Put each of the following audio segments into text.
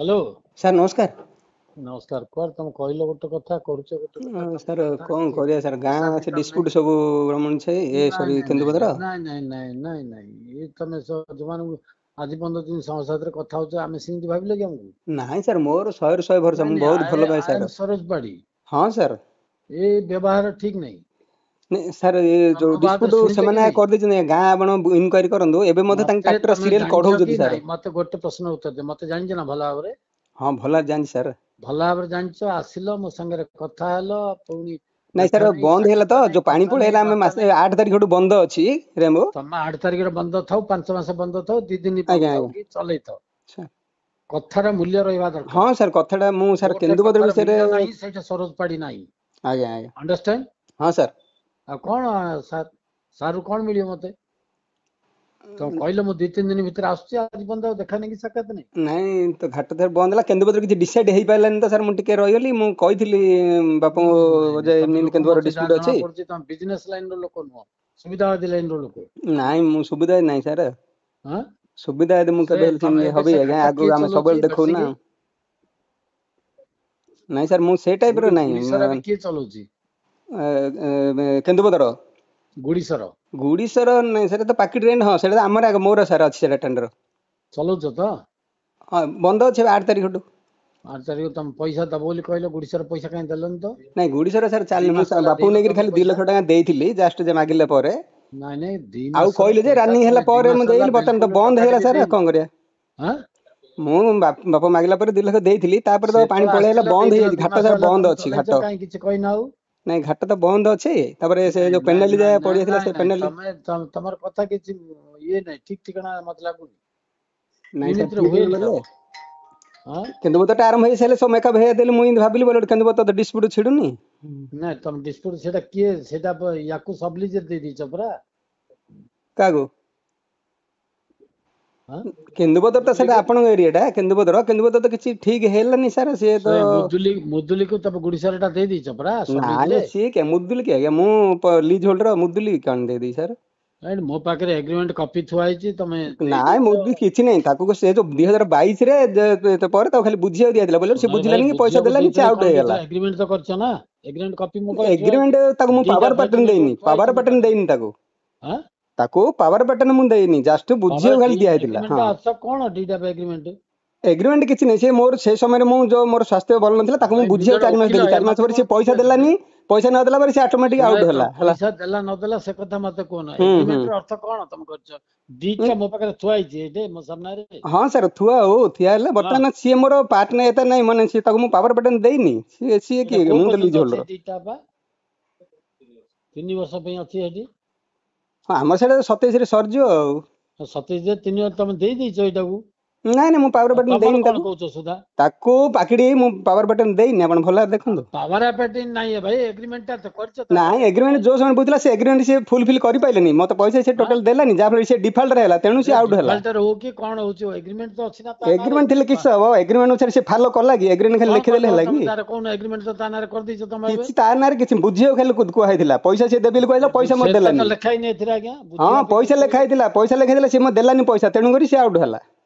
Hello. Sir ନମସ୍କାର। नमस्कार कुआर तुम कहलो गोटे कथा करूछ गोटे कथा ସାର୍ करलो कथा କଣ ये କରିବା ସାର୍, हिसाब ଗାଁ ସେ किताब नहीं। ଡିସ୍ପ୍ୟୁଟ୍ ସବୁ ରମଣ ଛାଇ ଏ ନାଇଁ ସରି ନାଇଁ ନାଇଁ କେନ୍ଦୁପତ୍ର। ନାଇଁ ନାଇଁ ନାଇଁ ନାଇଁ ନାଇଁ ये ତମେ ଯୋଉମାନଙ୍କୁ ଆଜି 15 ଦିନ ସମ ସାଥିରେ କଥା ହଉଛ ଆମେ ସେମିତି ଭାବିଲେ କି ଆମକୁ? ନାଇଁ ସାର୍, ମୋର 100ରୁ 100 ଭରସା, ନାଇଁ ମୁଁ ନାଇଁ ବହୁତ ଭଲ ପାଏ I sir. M Saroj Padhi. ହଁ ସାର୍। ଏ ବ୍ୟବହାର ଠିକ ନାହିଁ। ନାଇଁ ସାର୍, ଏ ଯୋଉ ତମ ବାଦ ଡିସ୍ପ୍ୟୁଟ୍ ଶୁଣିଛ କି ସେମାନେ ନାଇଁ? କରିଦେଇଛନ୍ତି, ଗାଁ ଆପଣ ଇନକ୍ୱାରି କରନ୍ତୁ, ଏବେ ମଧ୍ୟ ତାଙ୍କ ମତେ ଟ୍ରାକ୍ଟର ତମେ ସିରିଏଲ ଜାଣିଛ କି କଢଉଛନ୍ତି ସାର୍। ନାଇଁ ମତେ ଗୋଟେ ପ୍ରଶ୍ନ ଉତ୍ତର ଦିଅ। ମତେ ଜାଣିଛ ନା ଭଲ ଭାବରେ? ହଁ ଭଲ ଜାଣିଛି ସାର୍। ଭଲ ଭାବରେ ଜାଣିଛ, ଆସିଲ ମୋ ସାଙ୍ଗରେ କଥା ହେଲ, ପୁଣି ନାଇଁ ସାର୍, ଦେଖା ନାହିଁ ବନ୍ଦ ହେଇଗଲା ତ, ସାକ୍ଷାତ ନାହିଁ ଯୋଉ ପାଣି କଥା ନାହିଁ ପଳେଇଲା, ଆମେ ବାର୍ତ୍ତା ମାସେ ନାହିଁ। 8 ତାରିଖଠୁ ବନ୍ଦ ଅଛି ରେମ୍ବୋ। ତମେ 8 ତାରିଖରେ ବନ୍ଦ ଥାଉ, 5 ମାସ ବନ୍ଦ ଥାଉ, 2 ଦିନ ଆଜ୍ଞା ବନ୍ଦ ଥାଉ ଆଜ୍ଞା କି ଚଲେଇଥାଉ, ସାର୍। କଥାର ମୂଲ୍ୟ ରହିବା ହଁ ଦରକାର। ସାର୍, କଥାଟା ମୁଁ ସାର୍ ଯୋଉଟା କେନ୍ଦୁପତ୍ର କଥାର ବିଷୟରେ। ମୂଲ୍ୟ ନାହିଁ ସେଇଟା ସରୋଜ ପାଢୀ ନାହିଁ। ଆଜ୍ଞା ଆଜ୍ଞା। ଅଣ୍ଡରଷ୍ଟାଣ୍ଡ? ହଁ ସାର୍। ଆଉ କଣ ସାର୍, ସାରୁ କଣ ମିଳିବ ମତେ? ତମେ କହିଲ ମୁଁ 2-3 ଦିନ ଭିତରେ ଆସୁଛି, ଆଜି ପର୍ଯ୍ୟନ୍ତ ଆଉ ଦେଖା ନାହିଁ କି ସାକ୍ଷାତ ନାହିଁ। ନାଇଁ ତ ଘାଟ ଥରେ ବନ୍ଦ ହେଲା, କେନ୍ଦୁପତ୍ର କିଛି ଡିସାଇଡ୍ ହେଇପାରିଲାନି ତ ସାର୍, ମୁଁ ଟିକେ ରହିଗଲି। ମୁଁ କହିଥିଲି ନାଇଁ ବାପାଙ୍କୁ ନାଇଁ ଯେ ତମେ ଏମିତି ଲୋକ କେନ୍ଦୁପତ୍ର ମତେ ଯାହା ଡିସ୍ପ୍ୟୁଟ୍ ଜଣା ଅଛି। ପଡୁଛି ତମେ ବିଜନେସ ଲାଇନ ର ଲୋକ ନୁହଁ, ସୁବିଧାବାଦୀ ଲାଇନ ର ଲୋକ। ନାଇଁ ମୁଁ ସୁବିଧା ନାହିଁ ସାର୍। ହଁ ସୁବିଧା ଯଦି ମୁଁ ସେ କେବେ ହେଲେ ତମେ ସେମିତି ଏବେ ହବି ସେ ଆଜ୍ଞା, ଘାଟ ଆଗକୁ କିଏ ଆମେ ଚଲଉଛି ସବୁବେଳେ ଦେଖଉ ନା। ବେଡସିଂ? ନାଇଁ ସାର୍, ମୁଁ ସେ ଟାଇପ୍ର ଗୁଡିସର ନାହିଁ। ଏବେ କିଏ ଚଲଉଛି? କେନ୍ଦୁପତ୍ର ଗୁଡିସର ଗୁଡିସର ନାଇଁ, ସେଟା ତ ପାକିଟ ରେଣ୍ଟ। ହଁ ସେଟା ତ ଆମର ମୋର ସାର୍ ଅଛି ସେଟା ଟେଣ୍ଡର। ଚଲଉଛ ତ? ହଁ ବନ୍ଦ ଅଛି ଏବେ 8 ତାରିଖଠୁ। 8 ତାରିଖ ତମେ ପଇସା ଦବ ବୋଲି କହିଲ, ଗୁଡିସର ପଇସା କାହିଁ ଦେଲନି ତ? ନାଇଁ ଗୁଡିସର ସାର୍ ଦି ଚାଲିନି। ମୁଁ ମାସ ହେଲା ବାପୁକୁ ଦେଇନ ନେଇକରି ତମେ ଖାଲି ପଇସା। 2 ଲକ୍ଷ ଟଙ୍କା ଦେଇଥିଲି, ଜଷ୍ଟ ଯେ ମାଗିଲେ ପରେ। ନାଇଁ ନାଇଁ 2 ଆଉ ମାସର କହିଲେ ଯେ ପଇସା ରାନିଂ ହେଲା ତମେ 2 ପରେ ମୁଁ ମାସ ହେଲା ଦେଇଦେଲି, ବର୍ତ୍ତମାନ ତ ବିଲକୁଲ ବନ୍ଦ ହେଇଗଲା ଟଙ୍କାଟେ ବି ସାର୍, ଆଉ ଦେଇନ। କଣ କରିବା। ହଁ ମୁଁ ବାପା ମାଗିଲା ପରେ 2 ଲକ୍ଷ ଦେଇଥିଲି, ତାପରେ ତ ପାଣି ସେତେବେଳେ ପଳେଇଲା, ଆସିଥିଲ ବନ୍ଦ ଦେଇଥିଲ, ହେଇଯାଇଛି। 2 ଘାଟ ମାସ ସାର୍ ହେଲା ବନ୍ଦ ତମେ ଅଛି ଘାଟ। ଚଲେଇଛ, କାହିଁ କିଛି କହିନ ଆଉ? ନାଇଁ ଘାଟ ତ ବନ୍ଦ ଅଛି, ତାପରେ ସେ ନାଇଁ ଯୋଉ ନାଇଁ ପେନାଲ୍ଟି ନାଇଁ ଯାହା ନାଇଁ ପଡିଯାଇଥିଲା ନାଇଁ ସେ ନାଇଁ ପେନାଲ୍ଟି। ତମର କଥା କିଛି ଇଏ ନାହିଁ, ଠିକ ଠିକଣା ମତେ ଲାଗୁନି। ନାଇଁ ସାର୍ ଏମିତିରେ ଠିକ ହୁଏନି ହେଇଗଲେ କାମ। ହଁ କେନ୍ଦୁପତ୍ରଟା ଆରମ୍ଭ ହେଇସାରିଲେ ସବୁ ମେକଅପ୍ ହେଇଯାଇଥିଲି, ମୁଁ ଏମିତି ଭାବିଲି ବୋଲେ କେନ୍ଦୁପତ୍ର ତ ଡିସ୍ପ୍ୟୁଟ୍ ଛିଡୁନି। ନାଇଁ ତମେ ଡିସ୍ପ୍ୟୁଟ ସେଟା କିଏ, ସେଟା ୟାକୁ ସବଲିଜରେ ଦେଇ ଦେଇଛ ପରା। କାହାକୁ? ହଁ କେନ୍ଦୁପତ୍ର ତ ସେଟା ମୁଦୁଲିକୁ ଆପଣଙ୍କ ଏରିଆଟା। କେନ୍ଦୁପତ୍ର ତ କିଛି ଠିକ ହେଲାନି ସାର୍, ସିଏ ତ। ସେ ମୁଦୁଲିକୁ ତମେ ଗୁଡିସର ଟା ଦେଇ ଦେଇଛ ପରା ନାଇଁ ସବଲିଜରେ। ସିଏ କିଏ ମୁଦୁଲି କିଏ ଆଜ୍ଞା, ମୁଁ ଲିଜ୍ ହୋଲ୍ଡର। ମୁଦୁଲି କଣ ଦେଇଦେବି ସାର୍? ରାଇଟ୍, ମୋ ପାଖରେ ଏଗ୍ରିମେଣ୍ଟ କପି ଥୁଆ ହେଇଛି, ତମେ ଦେଇ ନାଇଁ ଦେଇଛ। ମୁଦୁଲି କିଛି ନାହିଁ। ତାକୁ ସେ ଯୋଉ 2022 ରେ ପରେ ତାକୁ ଖାଲି ବୁଝିବାକୁ ଦିଆଯାଇଥିଲା, ବୋଲେ ସେ ନାଇଁ ଭାଇ, ବୁଝିଲାନି କି ପଇସା ବୁଝିବାକୁ ଦେଲାନି, ସେ ଦେଇଥିଲେ ଆଉଟ୍ କଣ ହେଇଗଲା। ଦେଇଥିଲେ? ଏଗ୍ରିମେଣ୍ଟ ତ କରିଛ ନା। ଏଗ୍ରିମେଣ୍ଟ କପି ମୋ ପାଖରେ ଥୁଆ ଏଗ୍ରିମେଣ୍ଟ ହେଇଛି। ତାକୁ ମୁଁ ଦିଟା ପାୱାର ପାଟର୍ନ ଫେଟେନେ ଦେଇନି, ଥୁଆ ପାୱାର ହେଇଛି ମୋ ପାଟର୍ନ ପାଖରେ। ଦେଇନି ତାକୁ। ହଁ ତାକୁ ପାୱାର ପାଟର୍ନ ମୁଁ ଦେଇନି, ଜଷ୍ଟ ବୁଝିବାକୁ ଖାଲି ଦିଆହେଇଥିଲା। ଏଗ୍ରିମେଣ୍ଟ ହଁ ଅର୍ଥ କଣ? ଦିଟା ଏଗ୍ରିମେଣ୍ଟ। ଏଗ୍ରିମେଣ୍ଟ କିଛି ନାହିଁ। ସେ ମୋର ସେ ସମୟରେ ମୁଁ ଯୋଉ ମୋର ସ୍ୱାସ୍ଥ୍ୟ ଭଲ ନଥିଲା, ତାକୁ ମୁଁ ଭାଇ ବୁଝିବାକୁ ନିଜର 4 ମାସ ଓକିଲ ଦେଲି। ହେ 4 ମାସ ମତେ ପରେ କଣ ସେ ପଇସା ବୁଝେଇବ ଯେ? ଦେଲାନି। ପଇସା ନ ଦେଲା ପରେ ସେ ଅଟୋମେଟିକ ଶୁଣ, ଆଉଟ୍ ତମ ହେଲା ହେଲା। ପଇସା ଦେଲା ନଦେଲା ସେ କଥା ମତେ କୁହନା। ହୁଁ ହୁଁ। ଏଗ୍ରିମେଣ୍ଟ ର ଅର୍ଥ କଣ ତମେ କରିଛ? ଦିଟା ମୋ ପାଖରେ ଥୁଆ ହେଇଛି ଏଇଠି ମୋ ସାମ୍ନାରେ। ହଁ ସାର୍ ଥୁଆ ହଉ, ଠିଆ ହେଲେ ହଁ ବର୍ତ୍ତମାନ ସିଏ ମୋର ପାର୍ଟନ ଏତେ ନାହିଁ, ମାନେ ସିଏ ତାକୁ ମୁଁ ପାୱାର ପାଟର୍ନ ଦେଇନି। ସିଏ ଏଇଟା କିଏ? କୋଉ ମୁଁ ତ ଲିଜ୍ ପର୍ଯ୍ୟନ୍ତ ଅଛି? ହୋଲ୍ଡର। ଦିଟା ବା 3 ବର୍ଷ ପାଇଁ ଅଛି ଏଠି। ହଁ ଆମର ସେଇଟା 27 ରେ ସରିଯିବ ଆଉ। 27 3 ବର୍ଷ ତମେ ଦେଇ ଦେଇଛ ଏଇଟାକୁ। ନାଇଁ ନାଇଁ, ମୁଁ ପାୱାର ଆଉ ବଟନ ତମର ଦେଇନି କଣ ତାକୁ। କହୁଛ ସୁଧା? ତାକୁ ପାକିଟି ମୁଁ ପାୱାର ବଟନ ଦେଇନି, ଆପଣ ଭଲ ଭାବରେ ଦେଖନ୍ତୁ। ପାୱାର ଅଫ୍ ନାଇଁ ଭାଇ, ଏଗ୍ରିମେଣ୍ଟ ଟା କରିଛ ତା ନାଇଁ ସହିତ ଏଗ୍ରିମେଣ୍ଟ ଯୋଉ ସମୟ ବୁଝିଲା, ସେ ଏଗ୍ରିମେଣ୍ଟ ସେ ଫୁଲଫିଲ୍ କରିପାରିଲେନି, ମତେ ପଇସା ସେ ହଁ ଟୋଟାଲ ଦେଲାନି, ଯାହାଫଳରେ ସେ ଡିଫଲ୍ଟର ହେଲା, ତେଣୁ ସେ ଆଉଟ୍ ହେଲା। ଡିଫାଲ୍ଟର ହଉ କି କଣ ହଉଛି, ଏଗ୍ରିମେଣ୍ଟ ତ ଅଛି ନା ତା ନାଁରେ। ଏଗ୍ରିମେଣ୍ଟ ଥିଲେ କିଛି ହବ? ଏଗ୍ରିମେଣ୍ଟ ଅନୁସାରେ ସେ ଫଲୋ କଲା କି? ଏଗ୍ରିମେଣ୍ଟ ଖାଲି କଣ ଲେଖିଦେଲେ କରିଦବ ହେଲା ତମେ କି? ତାର କହୁନ? ଏଗ୍ରିମେଣ୍ଟ ତ ତା ନାଁରେ କରିଦେଇଛ ତମେ ଏବେ। କିଛି ତା ନାଁରେ କିଛି ବୁଝିବାକୁ ଖାଲି କୁହା ହେଇଥିଲା। ପଇସା ସେ ଦେବି ବୋଲି କହିଲା, ପଇସା ମତେ ସେଟା ତ ଦେଲାନି। ଲେଖା ହେଇନି ଏଥିରେ ଆଜ୍ଞା, ହଁ ବୁଝିବା ପାଇଁ ପଇସା ପଡିବ ଲେଖା ଗୋଟେ। ହେଇଥିଲା, ପଇସା ଲେଖା ହେଇଥିଲା, ସେ ମତେ ଦେଲାନି ପଇସା, ତେଣୁକରି ସେ ଆଉଟ୍ ହେଲା।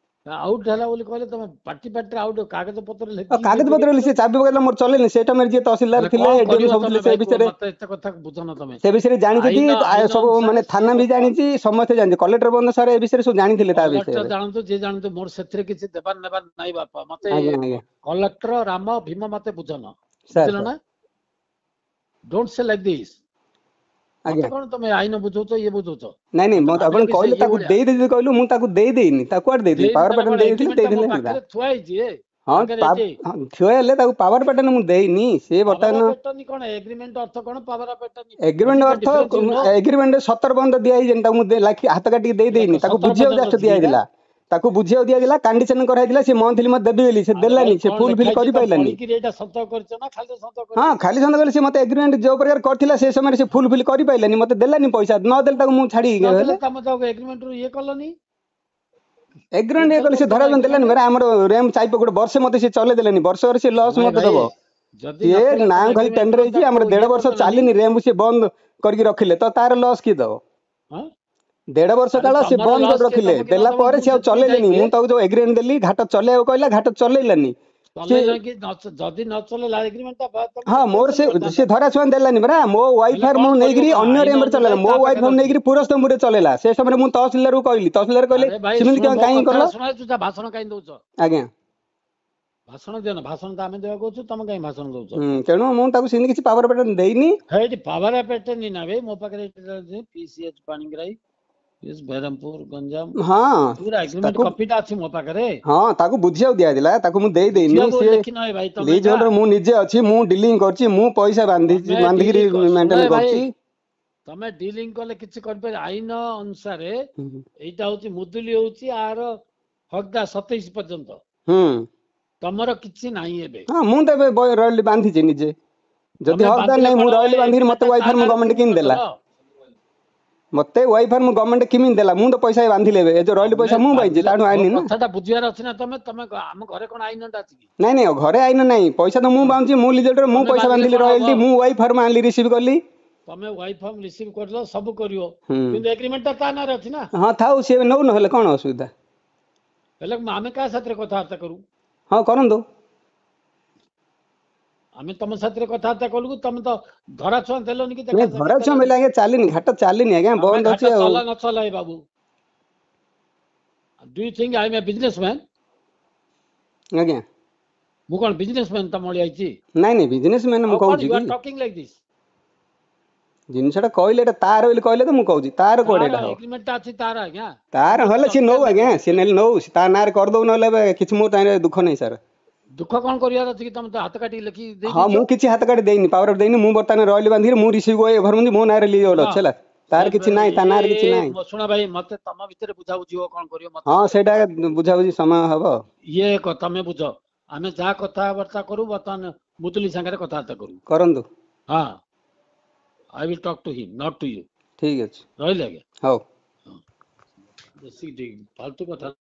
ଆଉଟ୍ ହେଲା ବୋଲି କହିଲେ ତମେ ପାଟିରେ ଆଉଟ୍ କାଗଜ ପତ୍ର ଆଉ ଲେଖିକି କାଗଜ ଦେଇପାରିବ ପତ୍ର ତାକୁ। ସେ ଚାବି ପକେଇଲା, ମୋର ଚଲେଇନି। ସେ ସମୟରେ ଯିଏ ତହସିଲଦାର ହେଲେ ଥିଲେ, କଣ ଏଡିଏମ୍ କରିବ ସବୁ ଥିଲେ, ତମେ ସେ ଭାଇ କୁହ ବିଷୟରେ ମତେ? ଏତେ କଥା ବୁଝୁନ ତମେ। ସେ ବିଷୟରେ ଜାଣିଛନ୍ତି। ଆଇନ ସବୁ ଅନୁସାରେ ମାନେ ସିଏ ଥାନା ବି କଥା। ଜାଣିଛି, ସମସ୍ତେ ଜାଣିଛି, କଲେକ୍ଟର ବନ୍ଧ ସାର୍ ଏ ବିଷୟରେ ସବୁ ଜାଣିଥିଲେ ତା କଲେକ୍ଟର ବିଷୟରେ। ଜାଣନ୍ତୁ, ଯିଏ ଜାଣନ୍ତୁ, ମୋର ସେଥିରେ କିଛି ଦେବାର ନେବାର ନାହିଁ ବାପା। ମତେ ଆଜ୍ଞା ଆଜ୍ଞା କଲେକ୍ଟର ରାମ ଭୀମ ମତେ ବୁଝନ, ସାର୍ ବୁଝିଲ ସାର୍ ନା? ଡୋଣ୍ଟ ସେ ଲାଇକ୍ ଦିସ୍। ଆଜ୍ଞା। ମତେ କଣ ତମେ ଆଇନ ବୁଝଉଛ, ଇଏ ବୁଝଉଛ? ନାଇଁ ନାଇଁ, ମତେ ମତେ ଭାବିଲ ଆପଣ କି ସେ କହିଲେ ଇଏ ତାକୁ ଭଳିଆ ଦେଇଦେବି କହିଲୁ, ମୁଁ ତାକୁ ଦେଇନି। ତାକୁ କୁଆଡେ ଦେଇଥିଲି? ଦେଇନି ପାୱାର ତାହେଲେ ବଟନ କଣ? ଦେଇଥିଲେ, ଏଗ୍ରିମେଣ୍ଟ ଟା ମୋ ଦେଇଦେଲେ ହେଇଥାନ୍ତା। ପାଖରେ ଥୁଆ ହେଇଛି। ହଁ ଆଗରେ ଏଠି ଥୁଆ ହେଲେ ତାକୁ ପାୱାର ବଟନ ମୁଁ ଦେଇନି। ସେ ପାୱାର ବର୍ତ୍ତମାନ ଅଫ୍ ଆଟର୍ଣ୍ଣି କଣ? ଏଗ୍ରିମେଣ୍ଟ ଅର୍ଥ କଣ? Power of attorney? Agreement what is the ଅର୍ଥ ଡିଫରେନ୍ସ ୟୁ ନୋ? ଏଗ୍ରିମେଣ୍ଟ 17 ପର୍ଯ୍ୟନ୍ତ ଦିଆହେଇଛି, ତାକୁ ମୁଁ ହାତ କାଟିକି ଦେଇନି। ତାକୁ 17 ବୁଝିବାକୁ ପର୍ଯ୍ୟନ୍ତ ଜଷ୍ଟ ଅଛି ଦିଟା। ଦିଆହେଇଥିଲା। ତାକୁ ବୁଝିବାକୁ ଦିଆଯାଇଥିଲା, କଣ୍ଡିସନ କରାଯାଇଥିଲା, ସେ ମନ୍ଥଲି ମତେ ଦେବି ବୋଲି, ସେ ଆରେ ଭାଇ ଦେଲାନି, ସେ କଣ ଲେଖା ଫୁଲଫିଲ୍ ହେଇଛି ତମେ କରିପାରିଲାନି। ପଢିକିରି ଏଇଟା ସତ କରିଛ ନା ଖାଲି ସତ ହଁ କରିଦେଇଛ? ଖାଲି ସନ୍ଦେହ କଲେ, ସେ ମତେ ଏଗ୍ରିମେଣ୍ଟ ଯୋଉ ପ୍ରକାର କରିଥିଲା, ସେ ସମୟରେ ସେ ଫୁଲଫିଲ୍ କରିପାରିଲାନି, ମତେ ଦେଲାନି ପଇସା। ନଦେଲେ ତାକୁ ମୁଁ ଛାଡିକି ନଦେଲେ ହେଲେ ତମେ ତ ଏଗ୍ରିମେଣ୍ଟରୁ ଇଏ କଲନି। ଏଗ୍ରିମେଣ୍ଟ ଇଏ କ୍ୟାନସଲ କଲେ, ସେ କରିଦଉନ ଧରାଯାଉ ଏଗ୍ରିମେଣ୍ଟ। ଦେଲାନି ପରା। ଆମର ରେମ୍ ଚାଇପ ଗୋଟେ ବର୍ଷେ ମତେ ସେ ଚଲେଇ ଦେଲେନି, ବର୍ଷରେ ସେ ଲସ୍ ନାଇଁ ମତେ ଭାଇ, ଦବ। ଯଦି ସିଏ ନକଲ ନା ତମେ ଖାଲି ଏଗ୍ରିମେଣ୍ଟରୁ ଟେଣ୍ଡର ହେଇଛି, ତାକୁ ଆମର ଇଏ 1.5 ବର୍ଷ କରିଦେଲନି। ଚାଲିନି, ରେମ୍ ସିଏ ବନ୍ଦ କରିକି ରଖିଲେ ତ ତାର ଲସ୍ କିଏ ଦବ? ହଁ देढ़ वर्ष ଆରେ काल से ତମର बंद कर ଲସ୍ କିଏ रखिले ଦବ କି ନ देला ଦବ पर ମୁଁ से ସେଥିପାଇଁ चलेलेनी ଯାଇକି मु ताको जो एग्रीमेंट देली घाट चलेबो कहला घाट चलेलानी से ଚଲେଇଲ କି ଯଦି ନ ଚଲେଇଲା एग्रीमेंट ଟା ତମେ हाँ मोर कैंसिल से କରିଥାନ୍ତ धरा छुआ देलानी बरा मो वाइफ ହେଲେ आर मु କଣ କରିବ नेगिरी କଣ अन्य ଆଇନ रेमर चलेला ଅନୁଯାୟୀ मो ତା वाइफ ପାଖରେ हम ଅଛି। नेगिरी पुरस्तम रे चलेला से समय मु तहसीलदार को कहली तहसीलदार कहले ଆରେ ଭାଇ सिमित ଶୁଣ ମୋ काई କଥା करला ଶୁଣ ତୁ ଭାଷଣ କାଇଁ ଦଉଛ आज्ञा ଭାଷଣ ଦିଅ ନା ଭାଷଣ ତ ଆମେ ଦେବାକୁ କହୁଛୁ ତମେ କାଇଁ ଭାଷଣ ଦଉଛ तेणु मु ताको सिमित किछि पावर बटन देइनी ହେଇଟି ପାୱାର ପେଟେ ନି ନା ବେ ମୋ ପାଖରେ PCH ପାଣିଗ୍ରାହୀ ବେରମପୁର ଗଞ୍ଜାମ हाँ ପୁରା ଏଗ୍ରିମେଣ୍ଟ ताको କପିଟା ଅଛି ମୋ ପାଖରେ हाँ ताको बुझिया दिया दिला ताको मु देई देइनी ବୁଝିବାକୁ से ଲେଖି ନଏ ଭାଇ ତମେ लीज ଏକା होल्डर मु निजे अछि मु डीलिंग करछि मु पैसा बांधी ତମେ बांधिगिरी ଡିଲିଂ ଶୁଣ मेंटेन ଭାଇ करछि ତମେ ଡିଲିଂ କଲେ କିଛି କରିପାରିବ ଆଇନ ଅନୁସାରେ ଏଇଟା ହଉଛି ମୁଦୁଲି ହଉଛି ଆର ହକଦାର 27 ପର୍ଯ୍ୟନ୍ତ ତମର କିଛି ନାହିଁ ଏବେ हाँ मु देबे रॉयल्टी बांधी जे निजे जदि ତମେ हकदार ବାନ୍ଧିଲେ नहीं मु କଣ रॉयल्टी बांधी ଏଗ୍ରିମେଣ୍ଟ मते ତା वाइफर मु ନାଁରେ गवर्नमेंट କେମିତି किन देला କରିଦେଲ मते वाइफर मु गवर्नमेंट किमिन देला मु तो पैसा बांधी लेबे ए जो रॉयल्टी ତମେ पैसा मु बाइजे ବାନ୍ଧିଲେ ताडू ମୋ आइनी ना କଥାଟା ବୁଝିବାର ଅଛି ନା ତମେ ତମେ ଆମ ଘରେ କଣ ଆଇନଟା ଅଛି କି नहीं नहीं घरे आइन नहीं पैसा तो मु ହଁ बांधी मु लीज होल्डर मु ତମେ पैसा ବାନ୍ଧିଲେ बांधिली କଣ ହବ रॉयल्टी मु वाइफर मानली रिसीव करली ତମେ ୱାଇଫ ରିସିଭ କରିଲ ସବୁ କରିବ हम्म କିନ୍ତୁ ଏଗ୍ରିମେଣ୍ଟ ତା ନାଁରେ ଅଛି ନା हाँ थाउ से नौ न हेले कोन असुविधा ହେଲେ ଆମେ କାହା ସାଥିରେ କଥାବାର୍ତ୍ତା କରୁ हाँ करन दो ଆମେ ତମ ସାଥିରେ କଥାବାର୍ତ୍ତା କଲୁ ତମେ ତ ଧରା ଛୁଆଁ ଦେଲନି କି नहीं ଦେଖା घर ସାକ୍ଷାତ छम ଦେଲନି लागे चालिनी घाट चालिनी आज्ञा ତମେ बंद ଘାଟ अछि ଚଲା ନ ଚଲାଏ ବାବୁ do you think I am a businessman आज्ञा ମୁଁ କଣ ବିଜନେସମ୍ୟାନ ତମ ଭଳି ଆଇଛି नहीं नहीं बिजनेसमैन मु ଆଉ କଣ कहूची ୟୁ कि ଆର୍ ଟକିଂ ଲାଇକ୍ ଦିସ୍ जिनसटा कहले एटा तार बोली कहले तो मु कहूची तार कोड ତାର एटा हो ଏଗ୍ରିମେଣ୍ଟଟା ଅଛି ତାର ଆଜ୍ଞା तार ତମେ हले सी नौ ଚଲେଇଲେ आज्ञा सी नेल नौ तार नार कर दो नले किछ मो तारे दुख नहीं सर ଦୁଃଖ କଣ କରିବାର ଅଛି କି ତମେ ତ ହାତ କାଟିକି ଲେଖି ଦେଇ हाँ ଦେଇଛ मु किछि हाथ काटी देइनी पावर देइनी मु बर्तमान रॉयल बांधी मु रिसीव गोय भरमुंदी मो नारे ली ଶୁଣ ओल छला तार किछि नाही ता नार किछि नाही ଶୁଣ ଭାଇ ମତେ ତମ ଭିତରେ ବୁଝାବୁଝି ହୁଅ କଣ କରିବ ମତେ हाँ ସେଟା सेटा କୁହ बुझा बुझी समय हबो ଇଏ ତମେ ବୁଝ ଆମେ ଯାହା କଥାବାର୍ତ୍ତା କରୁ ବର୍ତ୍ତମାନ ମୁଦୁଲି ସାଙ୍ଗରେ କଥାବାର୍ତ୍ତା କରୁ करन दो ହଁ I will talk to him not to you ठीक अछि ରହିଲେ ଆଜ୍ଞା हो ହଁ। ବେଶୀ ଫାଲତୁ କଥା